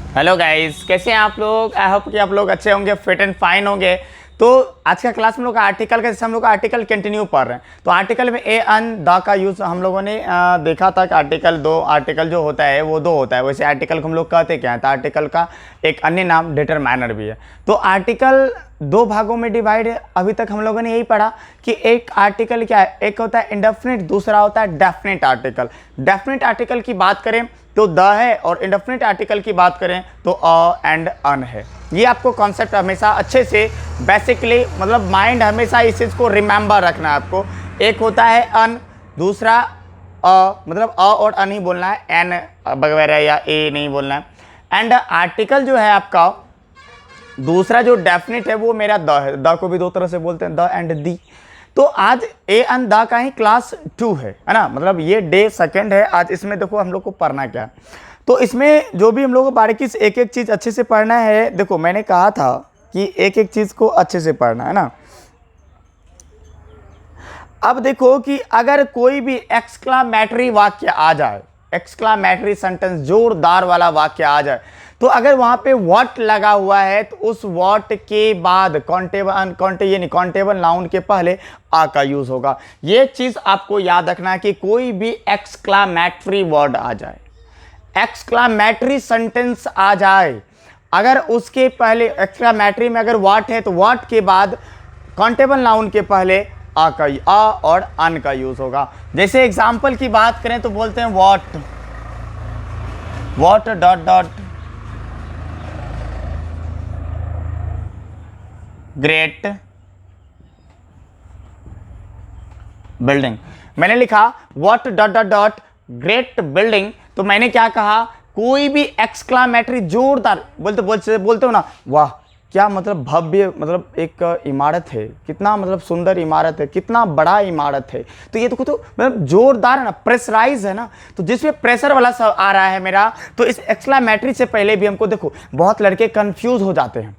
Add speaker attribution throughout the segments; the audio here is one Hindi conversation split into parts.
Speaker 1: हेलो गाइस, कैसे हैं आप लोग। आई होप कि आप लोग अच्छे होंगे, फिट एंड फाइन होंगे। तो आज का क्लास में लोग आर्टिकल का, जैसे हम लोग आर्टिकल कंटिन्यू पढ़ रहे हैं, तो आर्टिकल में ए अन द का यूज़ हम लोगों ने देखा था कि आर्टिकल जो होता है वो दो होता है। वैसे आर्टिकल को हम लोग कहते क्या है, तो आर्टिकल का एक अन्य नाम डिटरमाइनर भी है। तो आर्टिकल दो भागों में डिवाइड है। अभी तक हम लोगों ने यही पढ़ा कि एक आर्टिकल क्या है, एक होता है इंडेफिनिट, दूसरा होता है डेफिनिट आर्टिकल। डेफिनिट आर्टिकल की बात करें तो द है, और इंडेफिनिट आर्टिकल की बात करें तो अ एंड अन है। ये आपको कॉन्सेप्ट हमेशा अच्छे से बेसिकली मतलब माइंड हमेशा इस चीज़ को रिमेंबर रखना है आपको। एक होता है अन, दूसरा मतलब अ और अन ही बोलना है, एन वगैरह या ए नहीं बोलना है। एंड आर्टिकल जो है आपका दूसरा जो डेफिनिट है वो मेरा द है। द को भी दो तरह से बोलते हैं, द एंड दी। तो आज ए एंड द का ही क्लास 2 है ना, मतलब ये डे सेकंड है आज। इसमें देखो हम लोग को पढ़ना क्या है, तो इसमें जो भी हम लोग को बारीकी से एक एक चीज़ अच्छे से पढ़ना है। देखो मैंने कहा था कि एक एक चीज़ को अच्छे से पढ़ना है ना। अब देखो कि अगर कोई भी एक्सक्लामेटरी वाक्य आ जाए, एक्सक्लामेटरी सेंटेंस, जोरदार वाला वाक्य आ जाए, तो अगर वहां पे व्हाट लगा हुआ है तो उस व्हाट के बाद काउंटेबल नाउन के पहले आ का यूज होगा। ये चीज आपको याद रखना है कि कोई भी एक्सक्लामेटरी वर्ड आ जाए, एक्सक्लामेटरी सेंटेंस आ जाए, अगर उसके पहले एक्सक्लामेटरी में अगर व्हाट है तो व्हाट के बाद काउंटेबल नाउन के पहले आ और अन का यूज होगा। जैसे एग्जांपल की बात करें तो बोलते हैं what dot dot great building. मैंने लिखा what dot dot dot great building, तो मैंने क्या कहा, कोई भी एक्सक्लामेटरी जोरदार बोलते हो ना, वाह क्या मतलब भव्य, मतलब एक इमारत है, कितना मतलब सुंदर इमारत है, कितना बड़ा इमारत है। तो ये तो मतलब जोरदार है ना, प्रेशराइज है ना। तो जिसमें प्रेशर वाला सब आ रहा है मेरा, तो इस एक्सक्लामेटरी से पहले भी हमको देखो, बहुत लड़के कंफ्यूज हो जाते हैं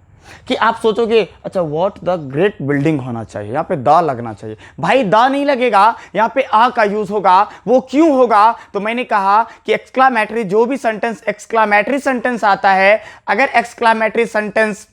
Speaker 1: कि आप सोचोगे अच्छा व्हाट द ग्रेट बिल्डिंग होना चाहिए, यहाँ पे द लगना चाहिए। भाई द नहीं लगेगा, यहाँ पे आ का यूज होगा। वो क्यों होगा, तो मैंने कहा कि एक्सक्लामेटरी जो भी सेंटेंस एक्सक्लामेटरी सेंटेंस आता है, अगर एक्सक्लामेटरी सेंटेंस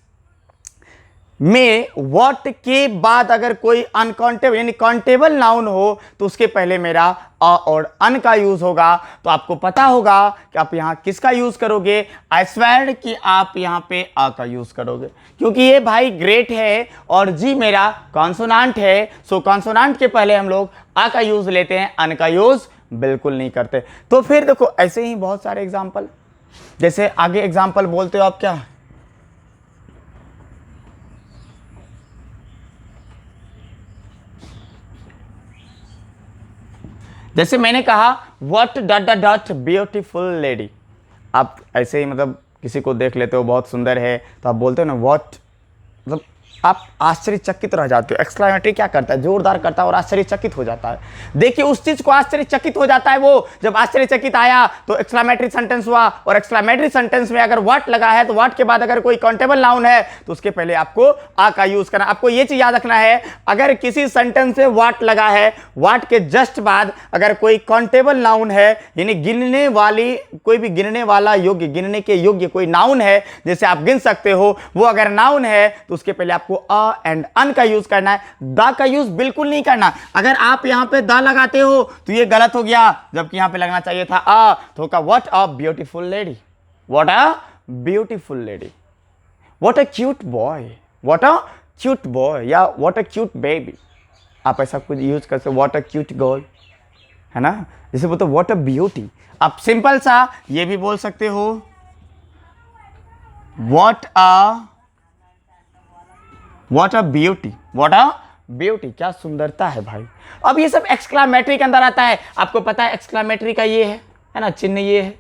Speaker 1: में व्हाट के बाद अगर कोई अनकाउंटेबल यानी काउंटेबल नाउन हो तो उसके पहले मेरा अ और अन का यूज होगा। तो आपको पता होगा कि आप यहां किसका यूज करोगे, आई स्वेयर कि आप यहां पे अ का यूज करोगे, क्योंकि ये भाई ग्रेट है और जी मेरा कॉन्सोनांट है। सो कॉन्सोनांट के पहले हम लोग अ का यूज लेते हैं, अन का यूज बिल्कुल नहीं करते। तो फिर देखो ऐसे ही बहुत सारे एग्जाम्पल, जैसे आगे एग्जाम्पल बोलते हो आप क्या, जैसे मैंने कहा what dot dot dot beautiful lady. आप ऐसे ही मतलब किसी को देख लेते हो बहुत सुंदर है, तो आप बोलते हो ना व्हाट, मतलब आप आश्चर्यचकित रह जाते हो। एक्सक्लेमेटरी क्या करता है, जोरदार करता है और आश्चर्यचकित हो जाता है। देखिए उस चीज को आश्चर्यचकित हो जाता है वो, जब आश्चर्यचकित आया तो एक्सक्लेमेटरी सेंटेंस हुआ, और एक्सक्लेमेटरी सेंटेंस में अगर व्हाट लगा है तो व्हाट के बाद अगर कोई काउंटेबल नाउन है तो उसके पहले आपको आ का यूज करना। आपको ये चीज याद रखना है, अगर किसी सेंटेंस में व्हाट लगा है, व्हाट के जस्ट बाद अगर कोई काउंटेबल नाउन है, यानी गिनने वाली, कोई भी गिनने वाला योग्य, गिनने के योग्य कोई नाउन है, जैसे आप गिन सकते हो, वो अगर नाउन है तो उसके पहले आपको अ एंड अन का यूज करना है, द का यूज बिल्कुल नहीं करना। अगर आप यहां पे द लगाते हो तो ये गलत हो गया, जबकि यहां पे लगना चाहिए था अ। तो का what a beautiful lady, what a beautiful lady, what a cute boy, what a cute boy, या व्हाट अ क्यूट बेबी। आप ऐसा कुछ यूज कर सकते हो, व्हाट अ क्यूट गर्ल, है ना। जैसे बोलते व्हाट अ ब्यूटी, आप सिंपल सा ये भी बोल सकते हो what a beauty, what a beauty, क्या सुंदरता है भाई। अब ये सब एक्सक्लामेटरी के अंदर आता है। आपको पता है एक्सक्लामेटरी का ये है ना चिन्ह, ये है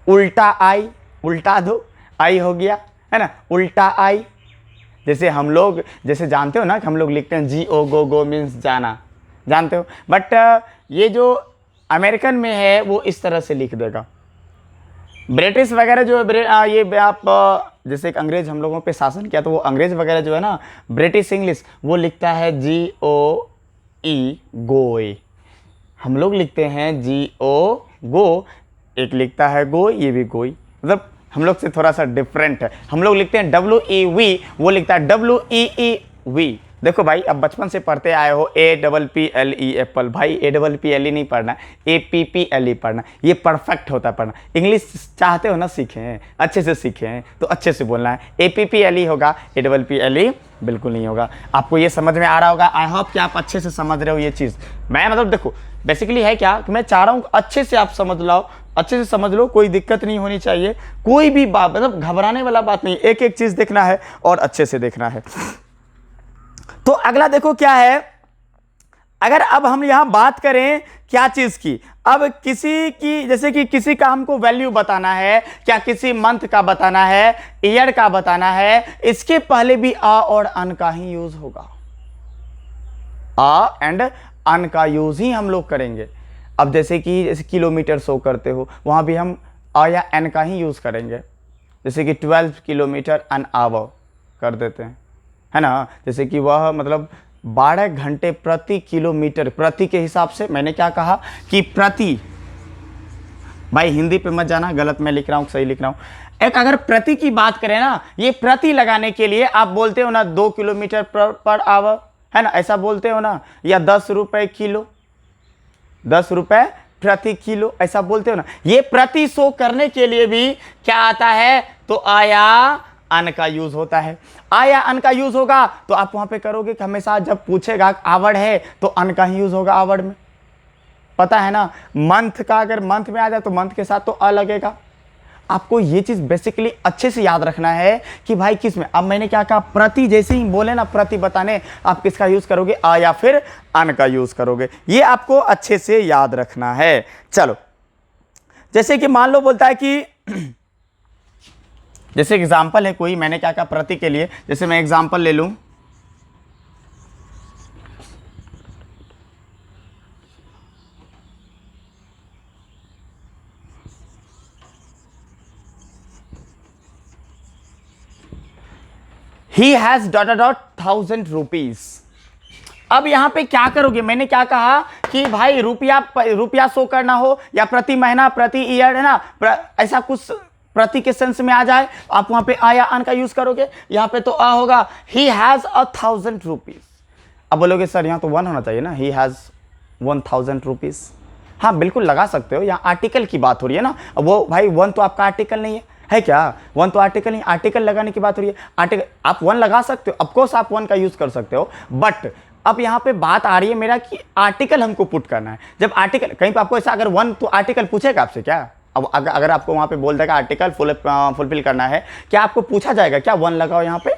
Speaker 1: उल्टा आई, उल्टा दो आई हो गया, है ना, उल्टा आई। जैसे हम लोग जैसे जानते हो ना कि हम लोग लिखते हैं जी ओ, गो मीन्स जाना, जानते हो, बट ये जो अमेरिकन में है वो इस तरह से लिख देगा। ब्रिटिश वगैरह जो है ये आप जैसे एक अंग्रेज हम लोगों पे शासन किया, तो वो अंग्रेज वगैरह जो है ना, ब्रिटिश इंग्लिश वो लिखता है जी ओ ई, गोए। हम लोग लिखते हैं जी ओ गो, एक लिखता है गो, ये भी गोई, मतलब हम लोग से थोड़ा सा डिफरेंट है। हम लोग लिखते हैं WEV, वो लिखता है WEEV। देखो भाई, अब बचपन से पढ़ते आए हो APPLE एप्पल, भाई APPLE नहीं पढ़ना, APPLE पढ़ना, ये परफेक्ट होता है पढ़ना। इंग्लिश चाहते हो ना सीखें, अच्छे से सीखें तो अच्छे से बोलना है। APPLE होगा, APPLE बिल्कुल नहीं होगा। आपको ये समझ में आ रहा होगा। आई होप कि आप अच्छे से समझ रहे हो ये चीज़। मैं मतलब देखो बेसिकली है क्या कि मैं चाह रहा हूँ अच्छे से आप समझ लो, अच्छे से समझ लो, कोई दिक्कत नहीं होनी चाहिए, कोई भी बात मतलब घबराने वाला बात नहीं, एक एक चीज़ देखना है और अच्छे से देखना है। तो अगला देखो क्या है, अगर अब हम यहां बात करें क्या चीज की, अब किसी की जैसे कि किसी का हमको वैल्यू बताना है, क्या किसी मंथ का बताना है, ईयर का बताना है, इसके पहले भी आ और अन का ही यूज होगा। आ एंड अन का यूज ही हम लोग करेंगे। अब जैसे किलोमीटर शो करते हो, वहां भी हम आ या एन का ही यूज करेंगे। जैसे कि 12 किलोमीटर एन आवर कर देते हैं, है ना। जैसे कि वह मतलब 12 घंटे प्रति किलोमीटर, प्रति के हिसाब से मैंने क्या कहा कि प्रति, भाई हिंदी पे मत जाना, गलत मैं लिख रहा हूँ सही लिख रहा हूँ। एक अगर प्रति की बात करें ना, ये प्रति लगाने के लिए आप बोलते हो ना 2 किलोमीटर पर आवर, है ना, ऐसा बोलते हो ना, या 10 रुपए किलो, 10 रुपए प्रति किलो ऐसा बोलते हो ना। ये प्रति शो करने के लिए भी क्या आता है, तो आया अन का यूज होता है। आया अन का यूज होगा तो आप वहां पे करोगे कि हमेशा जब पूछेगा आवड़ है तो अन का ही यूज होगा आवड़ में, पता है ना। मंथ का अगर मंथ में आ जाए तो मंथ के साथ तो अ लगेगा। आपको ये चीज बेसिकली अच्छे से याद रखना है कि भाई किस में। अब मैंने क्या कहा, प्रति जैसे ही बोले ना प्रति बताने, आप किसका यूज करोगे, आ या फिर अन का यूज करोगे, ये आपको अच्छे से याद रखना है। चलो जैसे कि मान लो बोलता है कि जैसे एग्जाम्पल है कोई, मैंने क्या कहा प्रति के लिए, जैसे मैं एग्जाम्पल ले लूं, he has dot dot 1000 rupees. अब यहां पे क्या करोगे, मैंने क्या कहा कि भाई रुपया शो करना हो या प्रति महीना प्रति ईयर, है ना, ऐसा कुछ प्रति के सेंस में आ जाए, आप वहां पे आ या अन का यूज करोगे। यहां पे तो आ होगा, ही हैज 1000 रुपीज। अब बोलोगे सर यहाँ तो 1 होना चाहिए ना, ही हैज 1000 रुपीज। हाँ बिल्कुल लगा सकते हो, यहाँ आर्टिकल की बात हो रही है ना। अब वो भाई 1 तो आपका आर्टिकल नहीं है क्या, 1 तो आर्टिकल नहीं, आर्टिकल लगाने की बात हो रही है। आर्टिकल आप 1 लगा सकते हो, ऑफकोर्स आप 1 का यूज कर सकते हो, बट अब यहाँ पे बात आ रही है मेरा कि आर्टिकल हमको पुट करना है। जब आर्टिकल कहीं पे आपको ऐसा अगर 1 तो आर्टिकल पूछेगा आपसे क्या, अब अगर आपको वहां पे बोल देगा आर्टिकल फुलफिल करना है, क्या आपको पूछा जाएगा क्या 1 लगाओ यहाँ पे,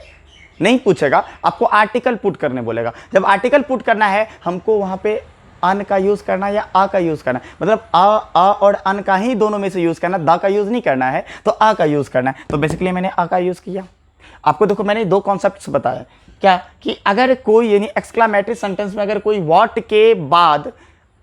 Speaker 1: नहीं पूछेगा, आपको आर्टिकल पुट करने बोलेगा। जब आर्टिकल पुट करना है हमको वहां पे अन का यूज करना है या आ का यूज करना है, मतलब आ और अन का ही दोनों में से यूज करना, दा का यूज नहीं करना है, तो आ का यूज करना है। तो बेसिकली मैंने आ का यूज किया। आपको देखो मैंने 2 कॉन्सेप्ट्स बताया, क्या कि अगर कोई यानी एक्सक्लामेटरी सेंटेंस में अगर कोई व्हाट के बाद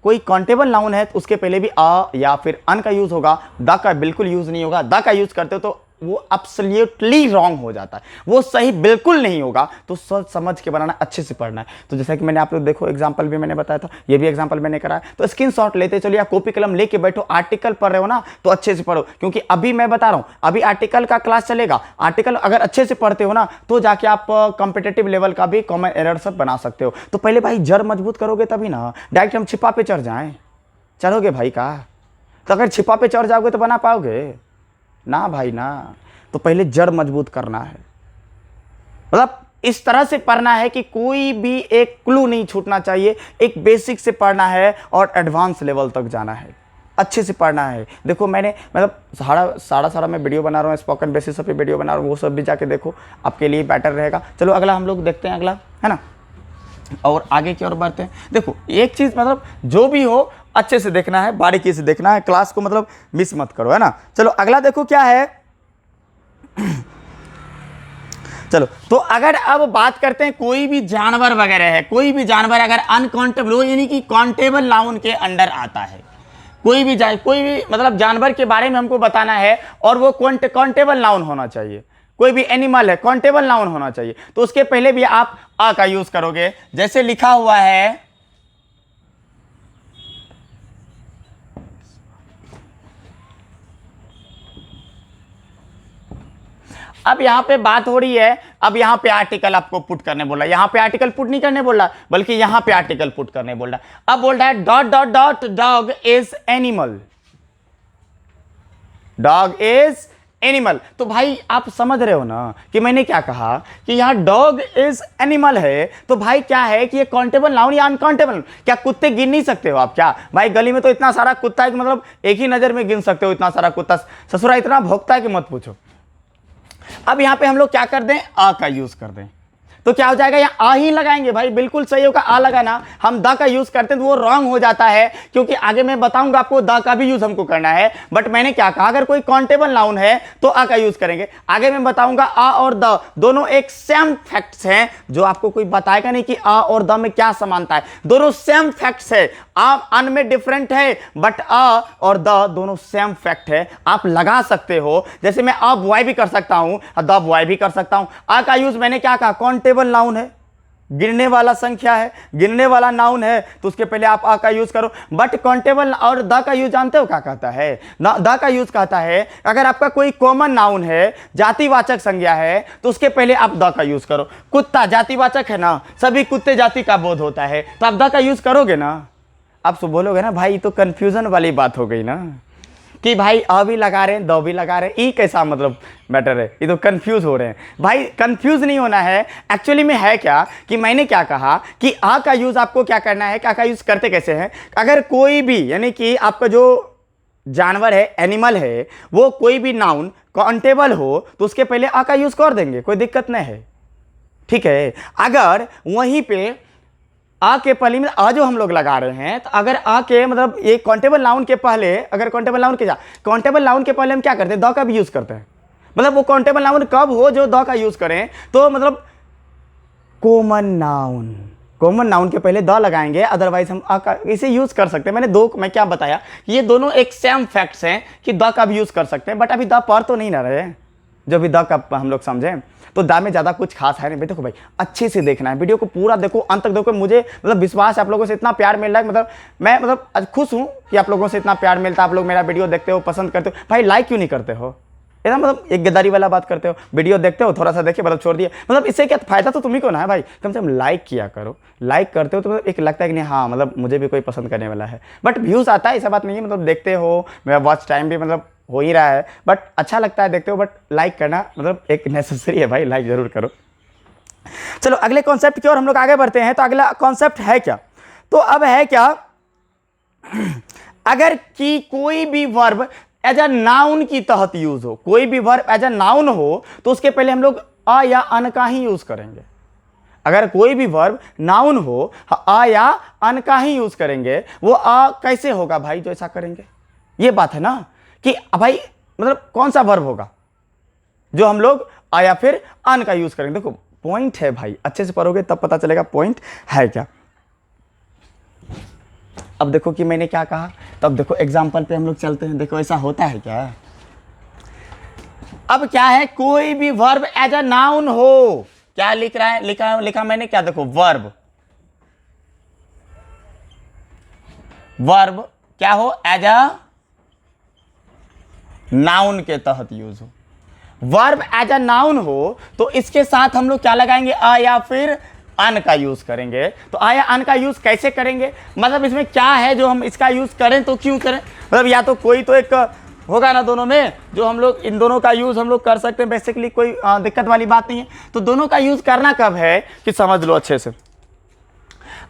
Speaker 1: कोई काउंटेबल नाउन है तो उसके पहले भी आ या फिर अन का यूज होगा, द का बिल्कुल यूज नहीं होगा। द का यूज करते हो तो वो एब्सोल्युटली रॉन्ग हो जाता है, वो सही बिल्कुल नहीं होगा। तो सोच समझ के बनाना, अच्छे से पढ़ना है। तो जैसा कि मैंने आप लोग देखो एग्जांपल भी मैंने बताया था, ये भी एग्जांपल मैंने कराया, तो स्क्रीनशॉट लेते चलिए, कॉपी कलम लेके बैठो, आर्टिकल पढ़ रहे हो ना तो अच्छे से पढ़ो, क्योंकि अभी मैं बता रहा हूं अभी आर्टिकल का क्लास चलेगा। आर्टिकल अगर अच्छे से पढ़ते हो ना तो जाके आप कॉम्पिटेटिव लेवल का भी कॉमन एरर सब बना सकते हो। तो पहले भाई जड़ मजबूत करोगे तभी ना, डायरेक्ट हम छिपा पे चढ़ जाएं, चढ़ोगे भाई का? तो अगर छिपा पे चढ़ जाओगे तो बना पाओगे ना भाई ना। तो पहले जड़ मजबूत करना है, मतलब इस तरह से पढ़ना है कि कोई भी एक क्लू नहीं छूटना चाहिए। एक बेसिक से पढ़ना है और एडवांस लेवल तक जाना है, अच्छे से पढ़ना है। देखो मैंने मतलब सारा मैं वीडियो बना रहा हूँ, स्पोकन बेसिस पे वीडियो बना रहा हूँ, वो सब भी जाके देखो, आपके लिए बेटर रहेगा। चलो अगला हम लोग देखते हैं, अगला है ना, और आगे की ओर बढ़ते हैं। देखो एक चीज़ मतलब जो भी हो अच्छे से देखना है, बारीकी से देखना है, क्लास को मतलब मिस मत करो, है ना। चलो अगला देखो क्या है। चलो तो अगर अब बात करते हैं कोई भी जानवर वगैरह है, कोई भी जानवर अगर अनकाउंटेबल हो यानी कि काउंटेबल नाउन के अंडर आता है, कोई भी मतलब जानवर के बारे में हमको बताना है और वो काउंटेबल नाउन होना चाहिए। कोई भी एनिमल है काउंटेबल नाउन होना चाहिए, तो उसके पहले भी आप आ का यूज करोगे। जैसे लिखा हुआ है अब यहाँ पे बात हो रही है, अब यहाँ पे आर्टिकल आपको पुट करने बोला, यहाँ पे आर्टिकल पुट नहीं करने बोला बल्कि यहाँ पे आर्टिकल पुट करने बोल रहा है। अब बोल रहा है dot dot dot dog is animal, dog is animal. तो भाई आप समझ रहे हो ना कि मैंने क्या कहा कि यहाँ डॉग इज एनिमल है, तो भाई क्या है कि ये काउंटेबल नाउन या अनकाउंटेबल? क्या कुत्ते गिन नहीं सकते हो आप? क्या भाई गली में तो इतना सारा कुत्ता है कि मतलब एक ही नजर में गिन सकते हो इतना सारा कुत्ता, ससुरा इतना भौंकता है कि मत पूछो। अब यहाँ पे हम लोग क्या कर दें, आ का यूज कर दें, तो क्या हो जाएगा, यहाँ आ ही लगाएंगे भाई, बिल्कुल सही होगा आ लगाना। हम द का यूज करते हैं तो वो रॉन्ग हो जाता है, क्योंकि आगे मैं बताऊंगा आपको द का भी यूज हमको करना है। बट मैंने क्या कहा, अगर कोई काउंटेबल नाउन है तो आ का यूज करेंगे। आगे मैं बताऊंगा आ और द दोनों एक सेम फैक्ट्स हैं, जो आपको कोई बताएगा नहीं कि आ और द में क्या समानता है, दोनों सेम फैक्ट्स है। आ अन में डिफरेंट है, बट आ और द दोनों सेम फैक्ट है, आप लगा सकते हो। जैसे मैं आ बॉय भी कर सकता हूं, द बॉय भी कर सकता हूं। आ का यूज मैंने क्या कहा, काउंटेबल नाउन है, गिनने वाला संख्या है, गिनने वाला नाउन है, तो उसके पहले आप आ का यूज करो। बट काउंटेबल और द का यूज जानते हो क्या कहता है, द का यूज कहता है अगर आपका कोई कॉमन नाउन है, जातिवाचक संज्ञा है, तो उसके पहले आप द का यूज करो। कुत्ता जातिवाचक है ना, सभी कुत्ते जाति का बोध होता है, तो आप द का यूज करोगे ना। आप तो बोलोगे ना भाई तो कंफ्यूजन वाली बात हो गई ना, कि भाई अ भी लगा रहे हैं द भी लगा रहे हैं, ई कैसा मतलब मैटर है, ये तो कंफ्यूज हो रहे हैं। भाई कंफ्यूज नहीं होना है, एक्चुअली में है क्या कि मैंने क्या कहा कि आ का यूज आपको क्या करना है, क्या का यूज करते कैसे हैं। अगर कोई भी यानी कि आपका जो जानवर है, एनिमल है, वो कोई भी नाउन काउंटेबल हो तो उसके पहले आ का यूज कर देंगे, कोई दिक्कत नहीं है, ठीक है। अगर वहीं पे आ के पहले में आ जो हम लोग लगा रहे हैं, तो अगर आ के मतलब ये काउंटेबल नाउन के पहले, अगर काउंटेबल नाउन के काउंटेबल नाउन के पहले हम क्या करते हैं, द का भी यूज करते हैं। मतलब वो काउंटेबल नाउन कब हो जो द का यूज करें, तो मतलब कॉमन नाउन, कॉमन नाउन के पहले द लगाएंगे, अदरवाइज हम आ का इसे यूज कर सकते हैं। मैं क्या बताया, ये दोनों एक सेम फैक्ट्स हैं कि द का भी यूज कर सकते हैं, बट अभी द पर तो नहीं ना रहे, जो भी द का हम लोग समझें। तो दा में ज़्यादा कुछ खास है नहीं। देखो भाई अच्छे से देखना है, वीडियो को पूरा देखो, अंत तक देखो। मुझे मतलब विश्वास है आप लोगों से इतना प्यार मिल रहा है, मतलब मैं मतलब खुश हूँ कि आप लोगों से इतना प्यार मिलता है, आप लोग मेरा वीडियो देखते हो, पसंद करते हो। भाई लाइक क्यों नहीं करते हो, एकदम मतलब एक गद्दारी वाला बात करते हो। वीडियो देखते हो, थोड़ा सा देखिए मतलब छोड़ दिए, मतलब इससे क्या फायदा, तो तुम्ही को ना है भाई। कम से कम लाइक किया करो, लाइक करते हो तो मतलब एक लगता है कि नहीं हाँ मतलब मुझे भी कोई पसंद करने वाला है। बट व्यूज़ आता है ऐसा बात नहीं है, मतलब देखते हो, मेरा वॉच टाइम भी मतलब हो ही रहा है, बट अच्छा लगता है देखते हो। बट लाइक करना मतलब एक नेसेसरी है भाई, लाइक जरूर करो। चलो अगले कॉन्सेप्ट की ओर हम लोग आगे बढ़ते हैं। तो अगला कॉन्सेप्ट है क्या, तो अब है क्या, अगर कि कोई भी वर्ब एज अ नाउन की तहत यूज हो, कोई भी वर्ब एज अ नाउन हो, तो उसके पहले हम लोग आ या अन का ही यूज करेंगे। अगर कोई भी वर्ब नाउन हो, आ या अन का ही यूज करेंगे। वो आ कैसे होगा भाई जो ऐसा करेंगे, ये बात है ना कि भाई मतलब कौन सा वर्ब होगा जो हम लोग आ या फिर अन का यूज करेंगे। देखो पॉइंट है भाई, अच्छे से पढ़ोगे तब पता चलेगा पॉइंट है क्या। अब देखो कि मैंने क्या कहा, तब देखो एग्जाम्पल पे हम लोग चलते हैं। देखो ऐसा होता है क्या, अब क्या है, कोई भी वर्ब एज अ नाउन हो, क्या लिख रहा है, लिखा मैंने क्या, देखो वर्ब क्या हो, एज अ नाउन के तहत यूज हो। वर्ब एज अ नाउन हो तो इसके साथ हम लोग क्या लगाएंगे, आ या फिर अन का यूज करेंगे। तो आ या अन का यूज कैसे करेंगे, मतलब इसमें क्या है जो हम इसका यूज करें तो क्यों करें, मतलब या तो कोई तो एक होगा ना दोनों में, जो हम लोग इन दोनों का यूज हम लोग कर सकते हैं। बेसिकली कोई दिक्कत वाली बात नहीं है। तो दोनों का यूज करना कब है कि समझ लो अच्छे से।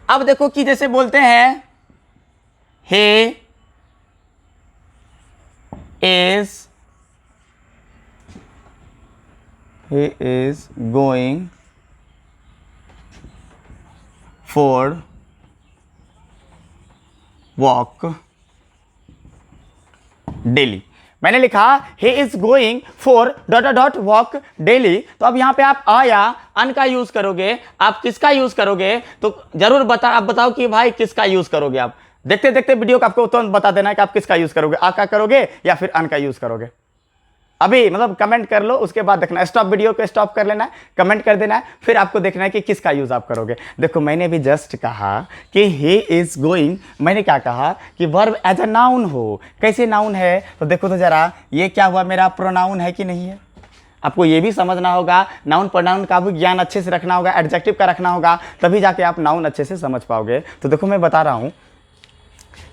Speaker 1: अब देखो कि जैसे बोलते हैं he is going for walk daily. मैंने लिखा he is going for dot dot walk daily. तो अब यहां पे आप आ या अन का यूज करोगे, आप किसका यूज करोगे, तो जरूर आप बताओ कि भाई किसका यूज करोगे। आप देखते देखते वीडियो को आपको तुरंत बता देना है कि आप किसका यूज करोगे, आ का करोगे या फिर अन का यूज करोगे। अभी मतलब कमेंट कर लो, उसके बाद देखना, स्टॉप वीडियो को स्टॉप कर लेना है, कमेंट कर देना है, फिर आपको देखना है कि किसका यूज आप करोगे। देखो मैंने भी जस्ट कहा कि ही इज गोइंग, मैंने क्या कहा कि वर्ब एज अ नाउन हो। कैसे नाउन है, तो देखो तो जरा ये क्या हुआ, मेरा प्रोनाउन है कि नहीं है, आपको ये भी समझना होगा, नाउन प्रोनाउन का भी ज्ञान अच्छे से रखना होगा, एडजेक्टिव का रखना होगा, तभी जाके आप नाउन अच्छे से समझ पाओगे। तो देखो मैं बता रहा हूँ,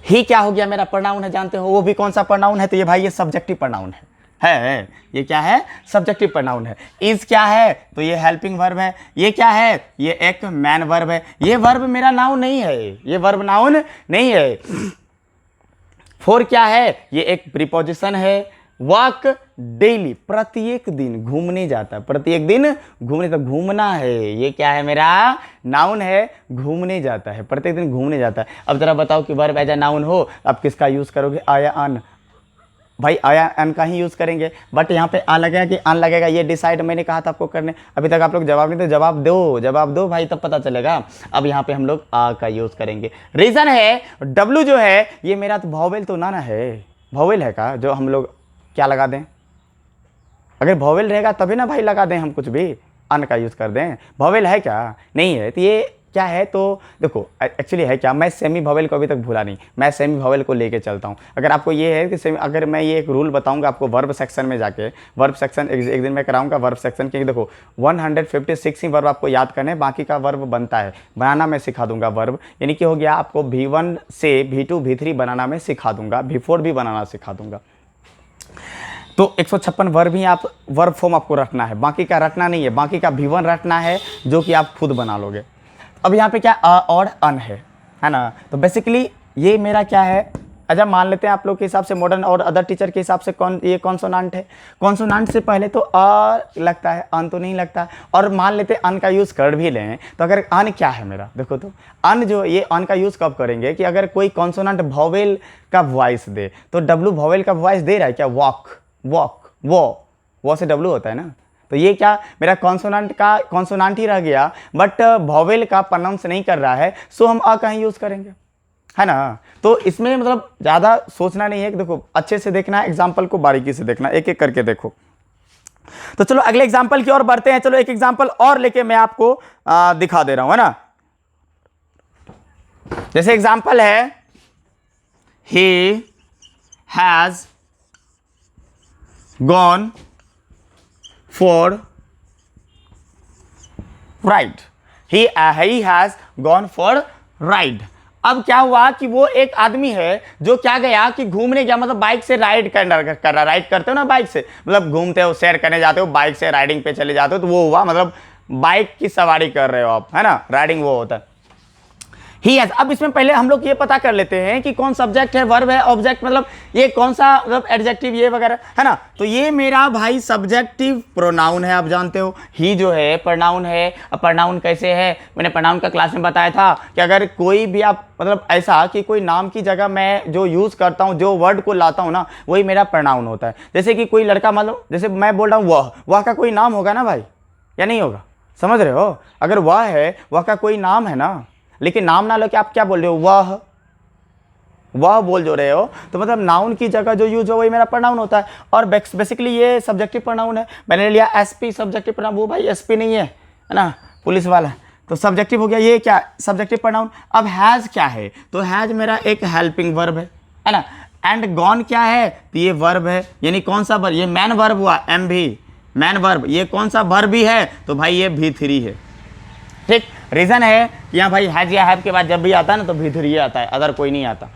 Speaker 1: ही क्या हो गया, मेरा प्रोनाउन है, जानते हो वो भी कौन सा प्रोनाउन है, तो ये भाई ये सब्जेक्टिव प्रोनाउन है, ये क्या है, सब्जेक्टिव प्रोनाउन है। इज क्या है, तो ये हेल्पिंग वर्ब है। ये क्या है, ये एक मैन वर्ब है। ये वर्ब मेरा नाउन नहीं है, ये वर्ब नाउन नहीं है। फोर क्या है, ये एक प्रीपोजिशन है। वॉक डेली, प्रत्येक दिन घूमने जाता है, प्रत्येक दिन घूमने, तो घूमना है, ये क्या है, मेरा नाउन है, घूमने जाता है, प्रत्येक दिन घूमने जाता है। अब जरा बताओ कि वर्ब एज अ नाउन हो, आप किसका यूज करोगे, आया अन, भाई आया अन का ही यूज करेंगे। बट यहाँ पे आ लगेगा कि अन लगेगा, ये डिसाइड मैंने कहा था आपको करने, अभी तक आप लोग जवाब नहीं दे, जवाब दो भाई, तब पता चलेगा। अब यहाँ पे हम लोग आ का यूज करेंगे। रीजन है डब्लू जो है ये मेरा तो वॉवेल तो ना है, वॉवेल है का जो हम लोग क्या लगा दें, अगर वॉवेल रहेगा तभी ना भाई लगा दें हम कुछ भी, अन का यूज कर दें। वॉवेल है क्या, नहीं है, तो ये क्या है, तो देखो एक्चुअली है क्या, मैं सेमी वॉवेल को अभी तक भूला नहीं, मैं सेमी वॉवेल को लेके चलता हूँ। अगर आपको ये है कि अगर मैं ये एक रूल बताऊंगा आपको वर्ब सेक्शन में जाके, वर्ब सेक्शन एक दिन मैं कराऊंगा वर्ब सेक्शन, क्योंकि देखो 156 ही वर्ब आपको याद करने हैं, बाकी का वर्ब बनता है, बनाना मैं सिखा दूंगा वर्ब, यानी कि हो गया आपको V1 से V2 V3 बनाना मैं सिखा दूंगा, V4 भी बनाना सिखा दूंगा। तो 156 वर्ब ही आप वर्ब फॉर्म आपको रखना है, बाकी का रखना नहीं है, बाकी का V1 रखना है जो कि आप खुद बना लोगे। अब यहाँ पे क्या और अन है ना, तो बेसिकली ये मेरा क्या है, अच्छा मान लेते हैं आप लोग के हिसाब से, मॉडर्न और अदर टीचर के हिसाब से ये कॉन्सोनांट है, कॉन्सोनांट से पहले तो अ लगता है, अन तो नहीं लगता। और मान लेते हैं अन का यूज़ कर भी लें, तो अगर अन क्या है मेरा, देखो तो अन जो ये अन का यूज़ कब करेंगे कि अगर कोई कॉन्सोनांट वॉवेल का वॉइस दे, तो डब्लू वॉवेल का वॉइस दे रहा है क्या, वॉक वॉक वो से डब्लू होता है ना, तो ये क्या मेरा कॉन्सोनांट ही रह गया, बट वॉवेल का प्रोनाउंस नहीं कर रहा है, सो हम अ का ही यूज़ करेंगे, है ना। तो इसमें मतलब ज़्यादा सोचना नहीं है, कि देखो अच्छे से देखना है, एग्जाम्पल को बारीकी से देखना, एक एक करके देखो। तो चलो अगले एग्जाम्पल की ओर बढ़ते हैं। चलो एक एग्जाम्पल और लेके मैं आपको दिखा दे रहा हूं, है ना। जैसे एग्जाम्पल है, he has gone for ride, he has gone for ride. अब क्या हुआ कि वो एक आदमी है जो क्या गया कि घूमने गया, मतलब बाइक से राइड कर रहा, राइड करते हो ना बाइक से, मतलब घूमते हो, सैर करने जाते हो, बाइक से राइडिंग पे चले जाते हो, तो वो हुआ मतलब बाइक की सवारी कर रहे हो आप, है ना, राइडिंग वो होता है। ही हैज, अब इसमें पहले हम लोग ये पता कर लेते हैं कि कौन सब्जेक्ट है, वर्ब है, ऑब्जेक्ट, मतलब ये कौन सा मतलब एडजेक्टिव ये वगैरह, है ना। तो ये मेरा भाई सब्जेक्टिव प्रोनाउन है, आप जानते हो। ही जो है प्रोनाउन है। अब प्रोनाउन कैसे है, मैंने प्रोनाउन का क्लास में बताया था कि अगर कोई भी आप मतलब ऐसा कि कोई नाम की जगह मैं जो यूज़ करता हूँ, जो वर्ड को लाता हूँ ना, वही मेरा प्रोनाउन होता है। जैसे कि कोई लड़का, मतलब जैसे मैं बोल रहा हूँ वह का कोई नाम होगा ना भाई, या नहीं होगा, समझ रहे हो। अगर वह है, वह का कोई नाम है ना, लेकिन नाम ना लो कि आप क्या बोल रहे हो, वह बोल जो रहे हो, तो मतलब नाउन की जगह जो यूज हो वही मेरा प्रोनाउन होता है। और बेसिकली ये सब्जेक्टिव प्रोनाउन है। मैंने लिया एसपी सब्जेक्टिव प्रोनाउन, वो भाई एसपी नहीं है ना, पुलिस वाला, तो सब्जेक्टिव हो गया, ये क्या सब्जेक्टिव प्रोनाउन। अब हैज क्या है, तो हैज मेरा एक हेल्पिंग वर्ब है ना। एंड गॉन क्या है, तो ये वर्ब है, यानी कौन सा वर्ब, ये मैन वर्ब हुआ, एम भी मैन वर्ब। ये कौन सा वर्ब भी है, तो भाई ये V3 है, ठीक। रीजन है कि यहाँ भाई हैज या हैव के बाद जब भी आता है ना तो V3 आता है, अदर कोई नहीं आता।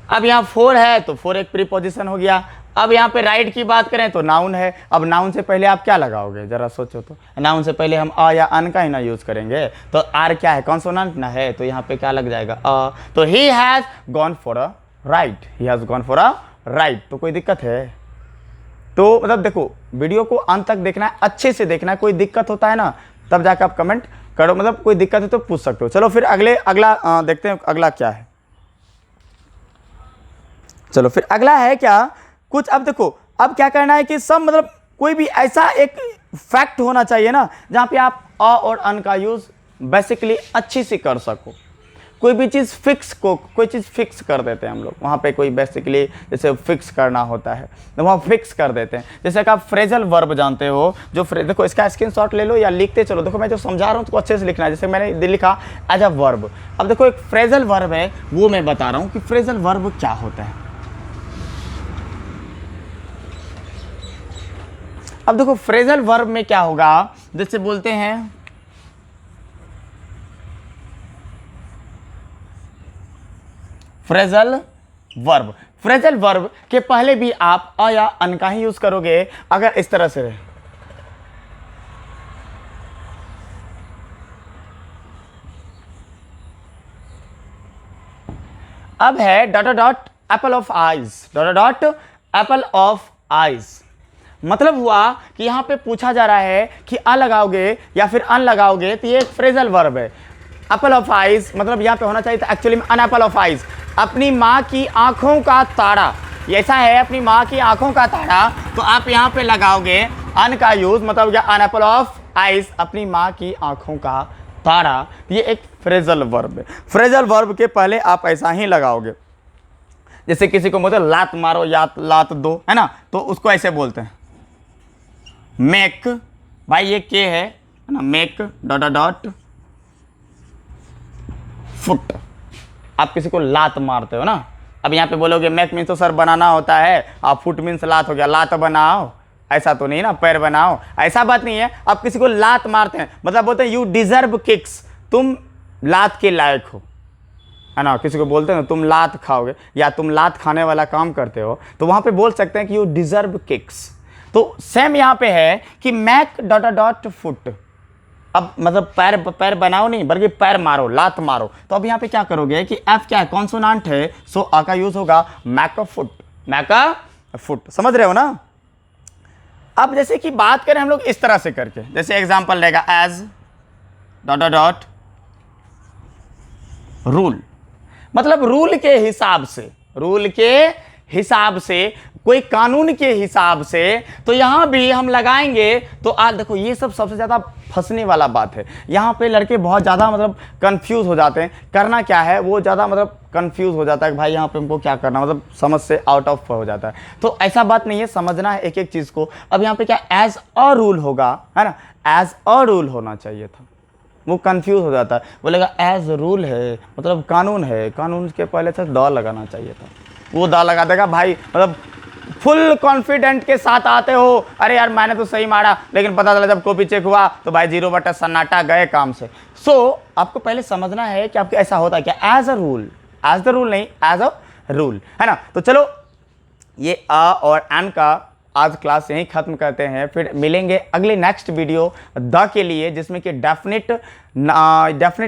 Speaker 1: अब यहाँ 4 है तो 4 एक प्रीपोजिशन हो गया। अब यहाँ पे राइट की बात करें तो नाउन है। अब नाउन से पहले आप क्या लगाओगे, जरा सोचो तो। नाउन से पहले हम अ या अन का ही ना यूज करेंगे, तो आर क्या है, कॉन्सोनेंट ना है, तो यहाँ पे क्या लग जाएगा, अ। तो he has gone for a ride, he has gone for a ride. तो कोई दिक्कत है, तो मतलब देखो वीडियो को अंत तक देखना है, अच्छे से देखना है। कोई दिक्कत होता है ना तब जाकर आप कमेंट करो, मतलब कोई दिक्कत है तो पूछ सकते हो। चलो फिर अगला देखते हैं अगला क्या है। चलो फिर अगला है क्या कुछ। अब देखो अब क्या करना है कि सब मतलब कोई भी ऐसा एक फैक्ट होना चाहिए ना जहां पे आप अ और अन का यूज बेसिकली अच्छी से कर सको। कोई भी चीज़ कोई चीज़ फिक्स कर देते हैं हम लोग, वहाँ पे कोई बेसिकली जैसे फिक्स करना होता है तो वहाँ फिक्स कर देते हैं। जैसे कि आप फ्रेजल वर्ब जानते हो, जो देखो इसका स्क्रीनशॉट ले लो या लिखते चलो। देखो मैं जो समझा रहा हूँ उसको अच्छे से लिखना है। जैसे मैंने लिखा एज अ वर्ब। अब देखो एक फ्रेजल वर्ब है, वो मैं बता रहा हूँ कि फ्रेजल वर्ब क्या होता है। अब देखो फ्रेजल वर्ब में क्या होगा, जैसे बोलते हैं फ्रेजल वर्ब। फ्रेजल वर्ब के पहले भी आप अ या अन का ही यूज करोगे। अगर इस तरह से अब है dot dot Apple of eyes, dot dot Apple of eyes, मतलब हुआ कि यहां पे पूछा जा रहा है कि अ लगाओगे या फिर अन लगाओगे, तो ये एक फ्रेजल वर्ब है। एप्पल ऑफ आइज मतलब यहां पे होना चाहिए था एक्चुअली में अन एप्पल ऑफ आइज, अपनी माँ की आंखों का तारा, ऐसा है अपनी माँ की आंखों का तारा, तो आप यहाँ पे लगाओगे अन का यूज, मतलब क्या अन एप्पल ऑफ आइज, अपनी माँ की आंखों का तारा। ये एक फ्रेजल वर्ब है। फ्रेजल वर्ब के पहले आप ऐसा ही लगाओगे, जैसे किसी को मतलब लात मारो या लात दो, है ना, तो उसको ऐसे बोलते हैं मेक, भाई ये के है ना, मेक डॉट डॉट फुट। आप किसी को लात मारते हो ना, अब यहाँ पे बोलोगे मेक मीन्स तो सर बनाना होता है, आप फुट मीन्स लात हो गया, लात बनाओ, ऐसा तो नहीं ना, पैर बनाओ, ऐसा बात नहीं है। आप किसी को लात मारते हैं मतलब बोलते हैं यू डिजर्व किक्स, तुम लात के लायक हो, है ना। किसी को बोलते हैं ना तुम लात खाओगे या तुम लात खाने वाला काम करते हो, तो वहाँ पे बोल सकते हैं कि यू डिजर्व किक्स। तो सेम यहाँ पे है कि मैक डॉट डॉट फुट, अब मतलब पैर बनाओ नहीं बल्कि पैर मारो, लात मारो। तो अब यहाँ पे क्या करोगे कि एफ क्या है, कॉन्सोनेंट है, सो आ का यूज होगा मैक फुट, मैक फुट, समझ रहे हो ना। अब जैसे कि बात करें हम लोग इस तरह से करके, जैसे एग्जांपल रहेगा एज डॉट डॉट रूल, मतलब रूल के हिसाब से, रूल के हिसाब से, कोई कानून के हिसाब से, तो यहां भी हम लगाएंगे। तो आज देखो ये सब सबसे ज़्यादा फंसने वाला बात है, यहाँ पे लड़के बहुत ज़्यादा मतलब कंफ्यूज हो जाते हैं। करना क्या है, वो ज़्यादा मतलब कंफ्यूज हो जाता है कि भाई यहाँ पे हमको क्या करना, मतलब समझ से आउट ऑफ हो जाता है। तो ऐसा बात नहीं है, समझना है एक एक चीज़ को। अब यहाँ पे क्या एज अ रूल होगा, है ना, एज अ रूल होना चाहिए था, वो कंफ्यूज हो जाता है, बोलेगा एज रूल है मतलब कानून है, कानून के पहले से द लगाना चाहिए था, वो द लगा देगा भाई, मतलब फुल कॉन्फिडेंट के साथ आते हो, अरे यार मैंने तो सही मारा, लेकिन पता चला जब कॉपी चेक हुआ तो भाई 0 बटा सन्नाटा, गए काम से। सो आपको पहले समझना है कि आपके ऐसा होता है क्या, as a rule, as the rule नहीं, एज अ रूल, है ना। तो चलो ये अ और एन का आज क्लास यहीं खत्म करते हैं, फिर मिलेंगे अगले नेक्स्ट वीडियो द के लिए, जिसमें कि डेफिनेट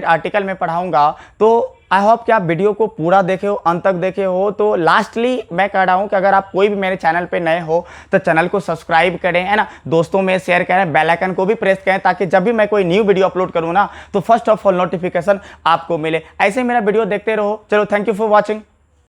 Speaker 1: आर्टिकल में पढ़ाऊंगा। तो आई होप कि आप वीडियो को पूरा देखे हो, अंत तक देखे हो। तो लास्टली मैं कह रहा हूं कि अगर आप कोई भी मेरे चैनल पे नए हो तो चैनल को सब्सक्राइब करें, है ना, दोस्तों में शेयर करें, बेल आइकन को भी प्रेस करें, ताकि जब भी मैं कोई न्यू वीडियो अपलोड करूँ ना, तो फर्स्ट ऑफ ऑल नोटिफिकेशन आपको मिले। ऐसे मेरा वीडियो देखते रहो। चलो, थैंक यू फॉर वॉचिंग।